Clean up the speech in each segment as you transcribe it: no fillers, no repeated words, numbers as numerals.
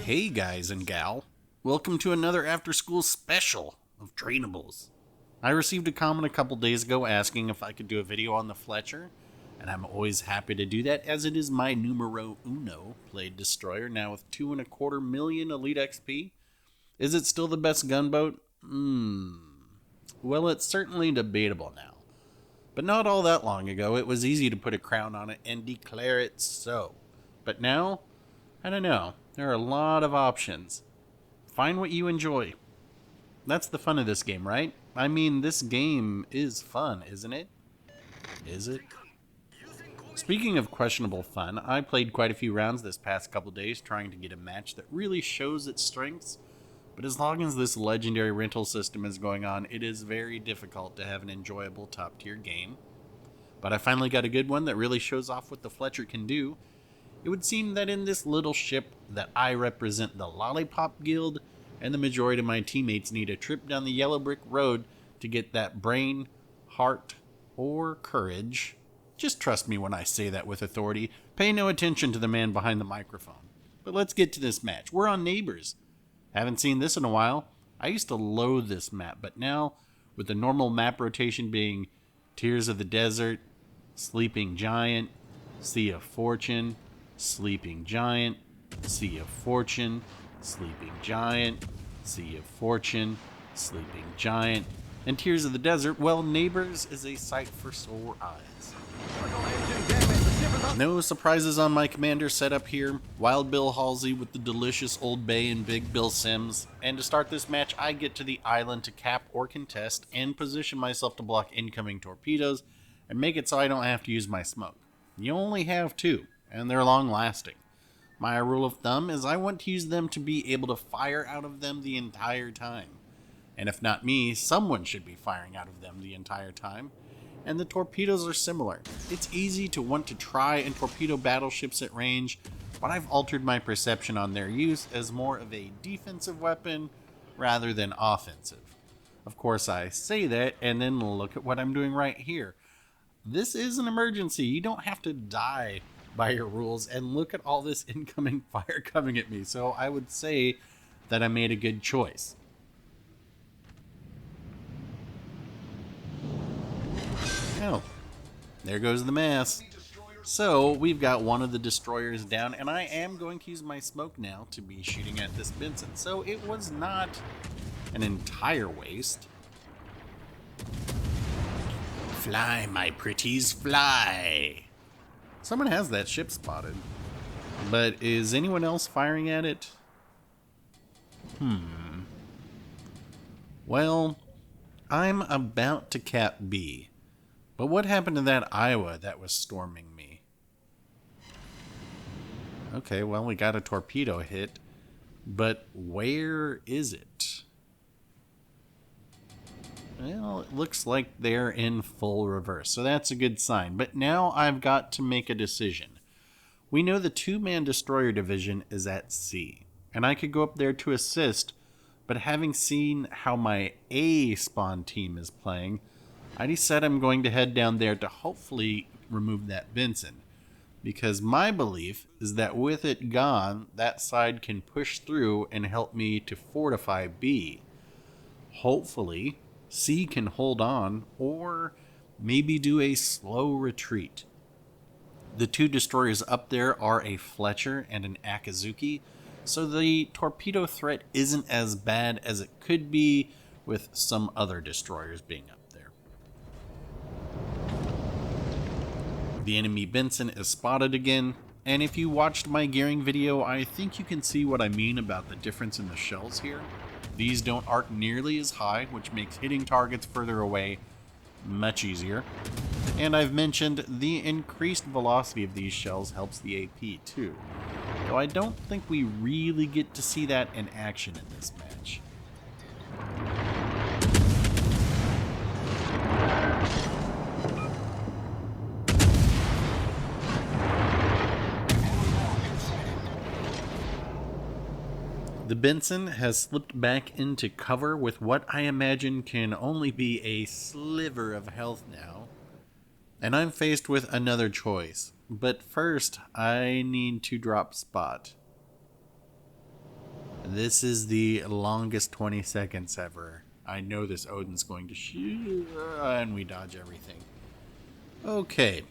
Hey guys and gal, welcome to another after school special of Trainables. I received a comment a couple days ago asking if I could do a video on the Fletcher, and I'm always happy to do that as it is my numero uno played destroyer now with 2.25 million elite XP. Is it still the best gunboat? Well, it's certainly debatable now. But not all that long ago, it was easy to put a crown on it and declare it so. But now, I don't know. There are a lot of options. Find what you enjoy. That's the fun of this game, right? I mean, this game is fun, isn't it? Is it? Speaking of questionable fun, I played quite a few rounds this past couple days trying to get a match that really shows its strengths. But as long as this legendary rental system is going on, it is very difficult to have an enjoyable top-tier game. But I finally got a good one that really shows off what the Fletcher can do. It would seem that in this little ship that I represent the Lollipop Guild, and the majority of my teammates need a trip down the yellow brick road to get that brain, heart, or courage. Just trust me when I say that with authority. Pay no attention to the man behind the microphone. But let's get to this match. We're on Neighbors. Haven't seen this in a while. I used to loathe this map, but now, with the normal map rotation being Tears of the Desert, Sleeping Giant, Sea of Fortune, Sleeping Giant, Sea of Fortune, Sleeping Giant, Sea of Fortune, Sleeping Giant, and Tears of the Desert, well, Neighbors is a sight for sore eyes. No surprises on my commander setup here. Wild Bill Halsey with the delicious Old Bay and Big Bill Sims. And to start this match, I get to the island to cap or contest and position myself to block incoming torpedoes and make it so I don't have to use my smoke. You only have two, and they're long lasting. My rule of thumb is I want to use them to be able to fire out of them the entire time. And if not me, someone should be firing out of them the entire time. And the torpedoes are similar. It's easy to want to try and torpedo battleships at range, but I've altered my perception on their use as more of a defensive weapon rather than offensive. Of course, I say that, and then look at what I'm doing right here. This is an emergency. You don't have to die by your rules, and look at all this incoming fire coming at me. So I would say that I made a good choice. Oh, there goes the mass. So we've got one of the destroyers down, and I am going to use my smoke now to be shooting at this Benson. So it was not an entire waste. Fly, my pretties, fly. Someone has that ship spotted. But is anyone else firing at it? Well, I'm about to cap B. But what happened to that Iowa that was storming me? Okay, well, we got a torpedo hit. But where is it? Well, it looks like they're in full reverse, so that's a good sign. But now I've got to make a decision. We know the two-man destroyer division is at C, and I could go up there to assist, but having seen how my A spawn team is playing, I decided I'm going to head down there to hopefully remove that Benson, because my belief is that with it gone, that side can push through and help me to fortify B. Hopefully, C can hold on, or maybe do a slow retreat. The two destroyers up there are a Fletcher and an Akazuki, so the torpedo threat isn't as bad as it could be with some other destroyers being up there. The enemy Benson is spotted again, and if you watched my gearing video, I think you can see what I mean about the difference in the shells here. These don't arc nearly as high, which makes hitting targets further away much easier. And I've mentioned the increased velocity of these shells helps the AP too, though I don't think we really get to see that in action in this match. The Benson has slipped back into cover with what I imagine can only be a sliver of health now. And I'm faced with another choice. But first, I need to drop spot. This is the longest 20 seconds ever. I know this Odin's going to shoot, and we dodge everything. Okay.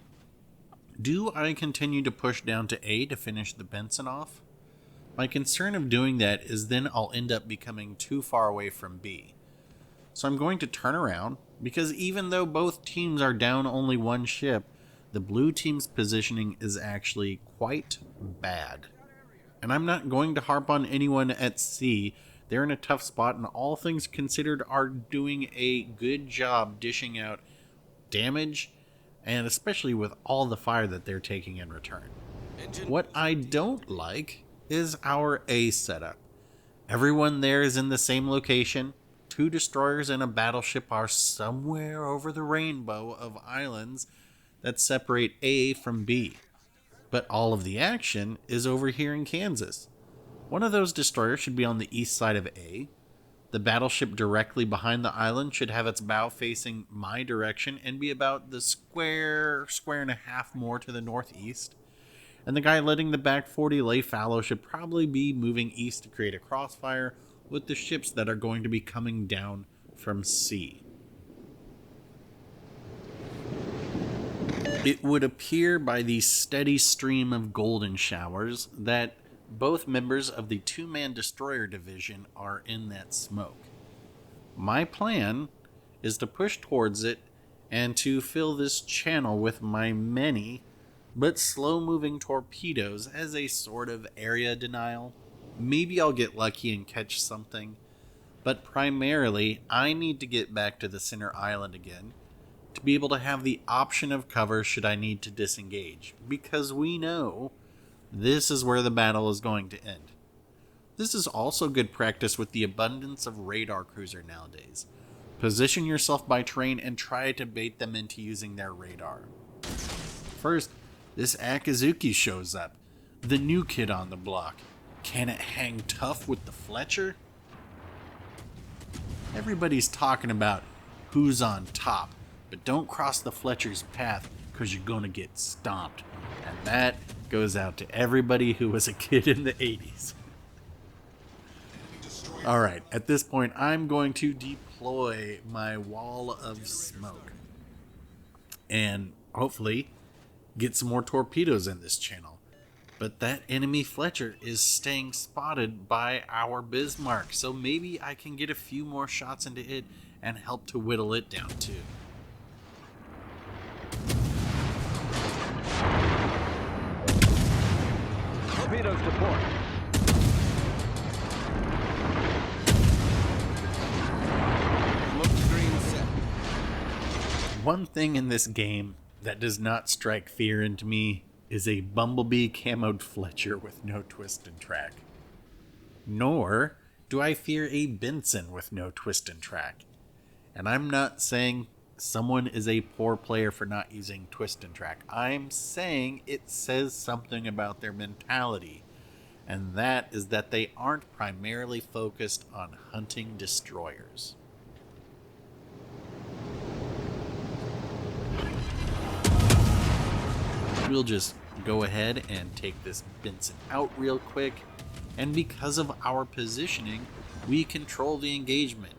Do I continue to push down to A to finish the Benson off? My concern of doing that is then I'll end up becoming too far away from B. So I'm going to turn around, because even though both teams are down only one ship, the blue team's positioning is actually quite bad. And I'm not going to harp on anyone at C. They're in a tough spot, and all things considered are doing a good job dishing out damage, and especially with all the fire that they're taking in return. What I don't like is our A setup. Everyone there is in the same location. 2 destroyers and a battleship are somewhere over the rainbow of islands that separate A from B. But all of the action is over here in Kansas. One of those destroyers should be on the east side of A. The battleship directly behind the island should have its bow facing my direction and be about the square and a half more to the northeast. And the guy letting the back 40 lay fallow should probably be moving east to create a crossfire with the ships that are going to be coming down from C. It would appear by the steady stream of golden showers that both members of the 2-man destroyer division are in that smoke. My plan is to push towards it and to fill this channel with my many but slow-moving torpedoes as a sort of area denial. Maybe I'll get lucky and catch something, but primarily I need to get back to the center island again to be able to have the option of cover should I need to disengage, because we know this is where the battle is going to end. This is also good practice with the abundance of radar cruiser nowadays. Position yourself by terrain and try to bait them into using their radar. First, this Akazuki shows up, the new kid on the block. Can it hang tough with the Fletcher? Everybody's talking about who's on top, but don't cross the Fletcher's path because you're going to get stomped. And that goes out to everybody who was a kid in the 80s. Alright, at this point I'm going to deploy my wall of smoke. And hopefully get some more torpedoes in this channel. But that enemy Fletcher is staying spotted by our Bismarck, so maybe I can get a few more shots into it and help to whittle it down too. Torpedoes to port. Smoke screen set. One thing in this game that does not strike fear into me is a Bumblebee camoed Fletcher with no twist and track. Nor do I fear a Benson with no twist and track. And I'm not saying someone is a poor player for not using twist and track. I'm saying it says something about their mentality, and that is that they aren't primarily focused on hunting destroyers. We'll just go ahead and take this Benson out real quick, and because of our positioning, we control the engagement.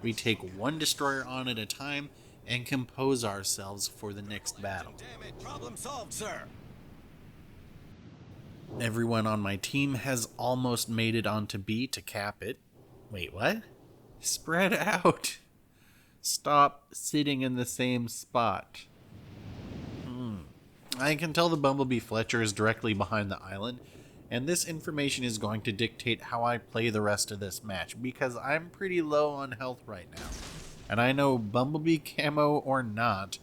We take one destroyer on at a time and compose ourselves for the next battle. Problem solved, sir. Everyone on my team has almost made it onto B to cap it. Wait, what? Spread out. Stop sitting in the same spot. I can tell the Bumblebee Fletcher is directly behind the island, and this information is going to dictate how I play the rest of this match, because I'm pretty low on health right now. And I know Bumblebee camo or not,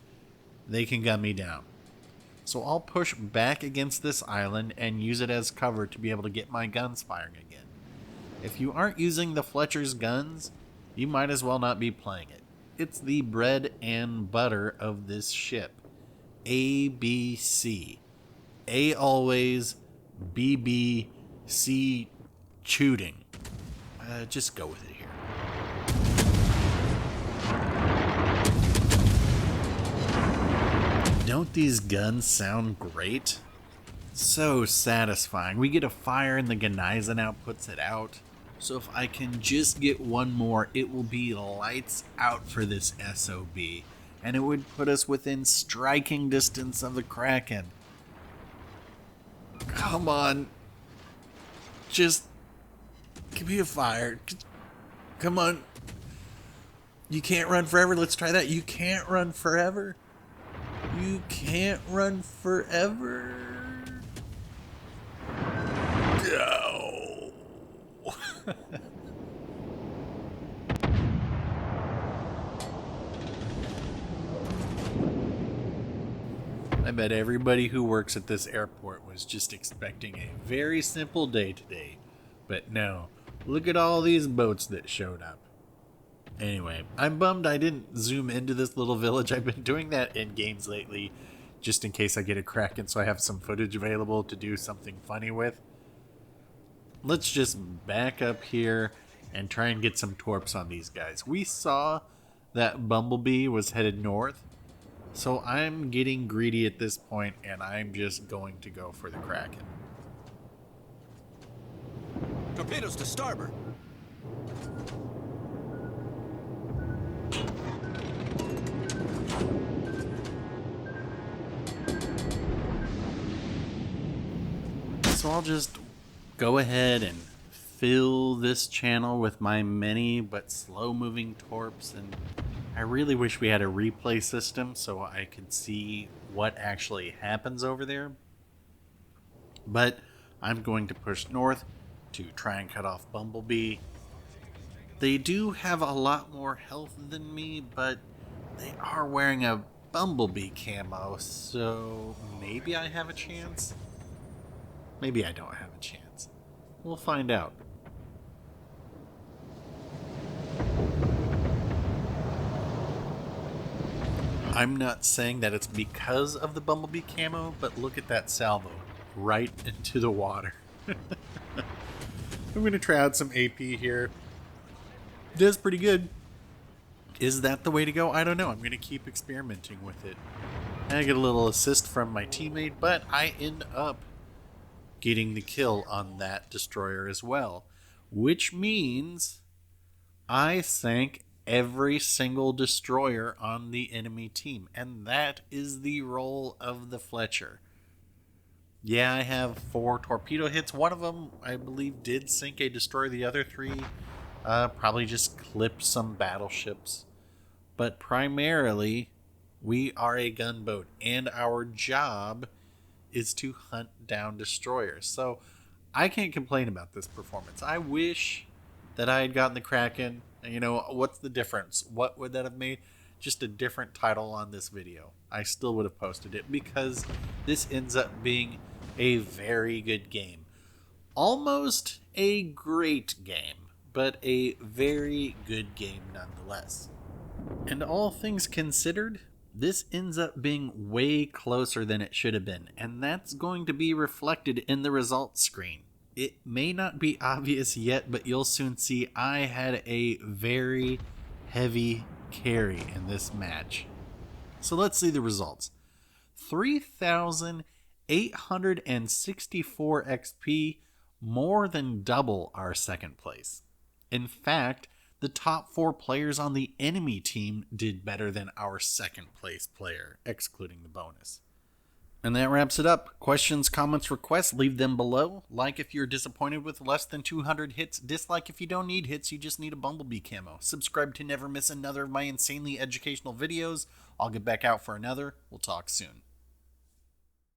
they can gun me down. So I'll push back against this island and use it as cover to be able to get my guns firing again. If you aren't using the Fletcher's guns, you might as well not be playing it. It's the bread and butter of this ship. A, B, C. A always, B, B, C, shooting. Just go with it here. Don't these guns sound great? So satisfying. We get a fire and the Gneisenau puts it out. So if I can just get one more, it will be lights out for this SOB. And it would put us within striking distance of the Kraken. Come on. Just give me a fire. Come on. You can't run forever. Let's try that. You can't run forever. You can't run forever. Go. I bet everybody who works at this airport was just expecting a very simple day today. But no, look at all these boats that showed up. Anyway, I'm bummed I didn't zoom into this little village. I've been doing that in games lately, just in case I get a Kraken, so I have some footage available to do something funny with. Let's just back up here and try and get some torps on these guys. We saw that Bumblebee was headed north, so I'm getting greedy at this point, and I'm just going to go for the Kraken. Torpedoes to starboard. So I'll just go ahead and fill this channel with my many but slow moving torps, and I really wish we had a replay system so I could see what actually happens over there. But I'm going to push north to try and cut off Bumblebee. They do have a lot more health than me, but they are wearing a Bumblebee camo, so maybe I have a chance? Maybe I don't have a chance. We'll find out. I'm not saying that it's because of the Bumblebee camo, but look at that salvo right into the water. I'm going to try out some AP here. Does pretty good. Is that the way to go? I don't know. I'm going to keep experimenting with it. I get a little assist from my teammate, but I end up getting the kill on that destroyer as well, which means I sank every single destroyer on the enemy team, and that is the role of the Fletcher. Yeah, I have 4 torpedo hits. One of them, I believe, did sink a destroyer. The other 3 probably just clipped some battleships. But primarily, we are a gunboat, and our job is to hunt down destroyers. So I can't complain about this performance. I wish that I had gotten the Kraken. You know, what's the difference? What would that have made? Just a different title on this video. I still would have posted it because this ends up being a very good game. Almost a great game, but a very good game nonetheless. And all things considered, this ends up being way closer than it should have been, and that's going to be reflected in the results screen. It may not be obvious yet, but you'll soon see I had a very heavy carry in this match. So let's see the results. 3,864 XP, more than double our second place. In fact, the top 4 players on the enemy team did better than our second place player, excluding the bonus. And that wraps it up. Questions, comments, requests, leave them below. Like if you're disappointed with less than 200 hits. Dislike if you don't need hits, you just need a Bumblebee camo. Subscribe to never miss another of my insanely educational videos. I'll get back out for another. We'll talk soon.